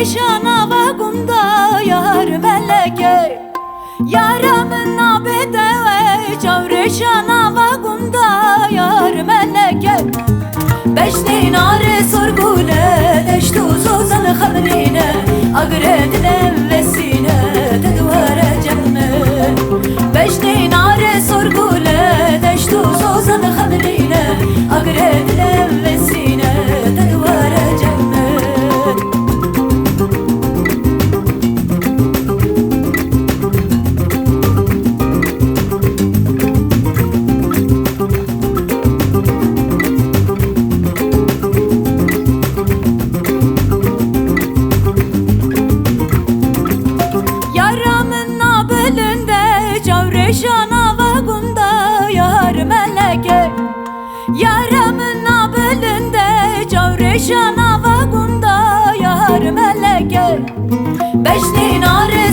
Şana vagunda yar meleke Yaramın abede ve çavre şana vagunda yar meleke Beşte nare sorgule deştu zozan xamrine Agredine vesine tedvare cemme Beşte nare sorgule deştu zozan xamrine Agredine vesine tedvare cemme Şana vagunda yar meleke Yaramın abelinde çavre şana vagunda yar meleke Beşli nare